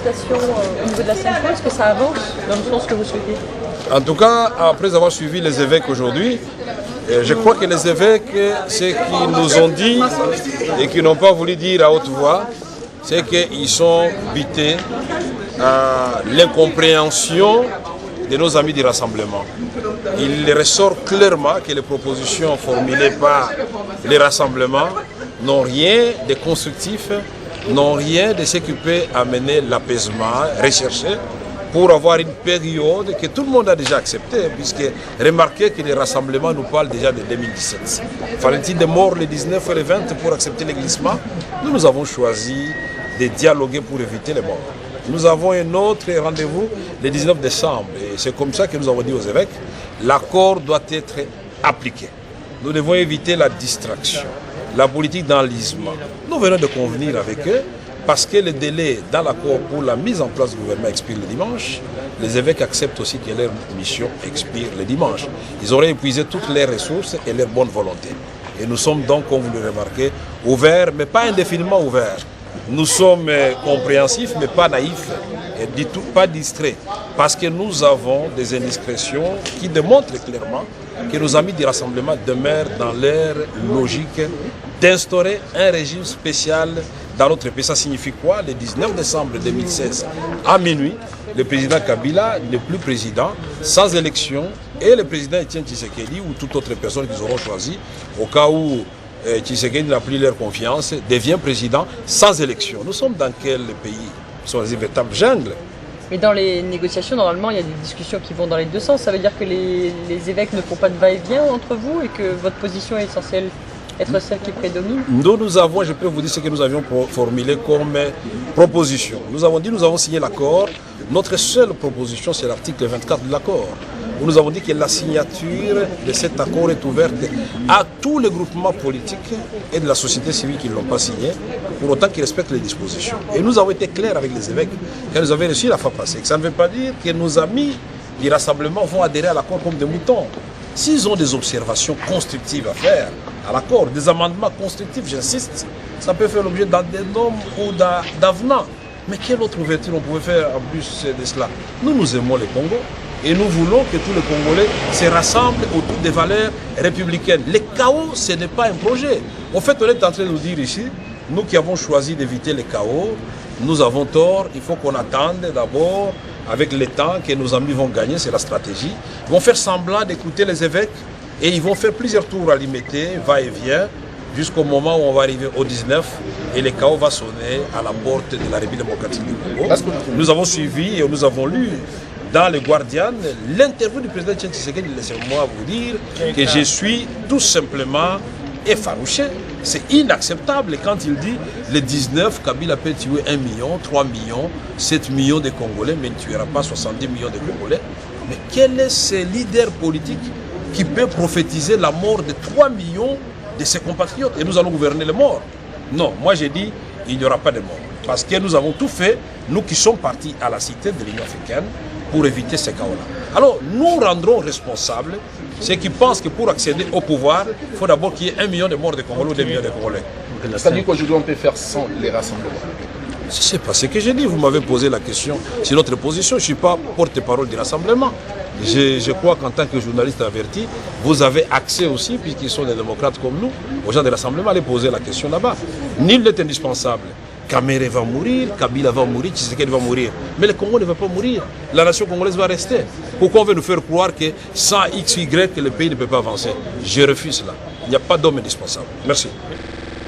législation au niveau de la Sainte-Croix, est-ce que ça avance dans le sens que vous souhaitez? En tout cas, après avoir suivi les évêques aujourd'hui, je crois que les évêques, ce qu'ils nous ont dit et qu'ils n'ont pas voulu dire à haute voix, c'est qu'ils sont butés à l'incompréhension de nos amis du Rassemblement. Il ressort clairement que les propositions formulées par les rassemblements n'ont rien de constructif, n'ont rien de ce qui peut amener l'apaisement recherché pour avoir une période que tout le monde a déjà acceptée, puisque remarquez que les rassemblements nous parlent déjà de 2017. Fallait-il des morts les 19 et les 20 pour accepter les glissements? Nous avons choisi de dialoguer pour éviter les morts. Nous avons un autre rendez-vous le 19 décembre et c'est comme ça que nous avons dit aux évêques, l'accord doit être appliqué. Nous devons éviter la distraction, la politique d'enlisement. Nous venons de convenir avec eux parce que le délai dans l'accord pour la mise en place du gouvernement expire le dimanche. Les évêques acceptent aussi que leur mission expire le dimanche. Ils auraient épuisé toutes leurs ressources et leur bonne volonté. Et nous sommes donc, comme vous le remarquez, ouverts, mais pas indéfiniment ouverts. Nous sommes compréhensifs, mais pas naïfs, et du tout pas distraits, parce que nous avons des indiscrétions qui démontrent clairement que nos amis du Rassemblement demeurent dans leur logique d'instaurer un régime spécial dans notre pays. Ça signifie quoi? Le 19 décembre 2016, à minuit, le président Kabila n'est plus président, sans élection, et le président Etienne Tshisekedi ou toute autre personne qu'ils auront choisi, au cas où Tshisekedi n'a plus leur confiance, devient président sans élection. Nous sommes dans quel pays? Nous sommes dans une véritable jungle. Mais dans les négociations, normalement, il y a des discussions qui vont dans les deux sens. Ça veut dire que les évêques ne font pas de va-et-vient entre vous et que votre position est censée être celle qui prédomine? Nous avons, je peux vous dire ce que nous avions formulé comme proposition. Nous avons dit, nous avons signé l'accord. Notre seule proposition, c'est l'article 24 de l'accord, où nous avons dit que la signature de cet accord est ouverte à tous les groupements politiques et de la société civile qui ne l'ont pas signé, pour autant qu'ils respectent les dispositions. Et nous avons été clairs avec les évêques quand nous avons reçu la fois passée. Ça ne veut pas dire que nos amis du Rassemblement vont adhérer à l'accord comme des moutons. S'ils ont des observations constructives à faire à l'accord, des amendements constructifs, j'insiste, ça peut faire l'objet d'addendum ou d'avenant. Mais quelle autre ouverture on pouvait faire en plus de cela? Nous aimons le Congo. Et nous voulons que tous les Congolais se rassemblent autour des valeurs républicaines. Le chaos, ce n'est pas un projet. En fait, on est en train de nous dire ici, nous qui avons choisi d'éviter le chaos, nous avons tort. Il faut qu'on attende d'abord, avec le temps que nos amis vont gagner, c'est la stratégie. Ils vont faire semblant d'écouter les évêques et ils vont faire plusieurs tours à limiter, va-et-vient, jusqu'au moment où on va arriver au 19 et le chaos va sonner à la porte de la République démocratique du Congo. Nous avons suivi et nous avons lu dans le Guardian l'interview du président Etienne Tshisekedi. Laissez-moi vous dire que je suis tout simplement effarouché. C'est inacceptable quand il dit le 19, Kabila peut tuer 1 million, 3 millions, 7 millions de Congolais, mais il ne tuera pas 70 millions de Congolais. Mais quel est ce leader politique qui peut prophétiser la mort de 3 millions de ses compatriotes et nous allons gouverner les morts? Non, moi j'ai dit il n'y aura pas de morts. Parce que nous avons tout fait, nous qui sommes partis à la cité de l'Union africaine, pour éviter ce chaos-là. Alors nous rendrons responsables ceux qui pensent que pour accéder au pouvoir, il faut d'abord qu'il y ait 1 million de morts de Congolais ou 2 millions de Congolais. C'est-à-dire qu'aujourd'hui on peut faire sans les rassemblements? C'est pas ce que j'ai dit. Vous m'avez posé la question sur notre position. Je ne suis pas porte-parole du rassemblement. Je crois qu'en tant que journaliste averti, vous avez accès aussi, puisqu'ils sont des démocrates comme nous, aux gens du rassemblement, allez poser la question là-bas. Nul n'est indispensable. Kamere va mourir, Kabila va mourir, Tshisekedi va mourir. Mais le Congo ne va pas mourir. La nation congolaise va rester. Pourquoi on veut nous faire croire que sans X, Y, le pays ne peut pas avancer? Je refuse cela. Il n'y a pas d'homme indispensable. Merci.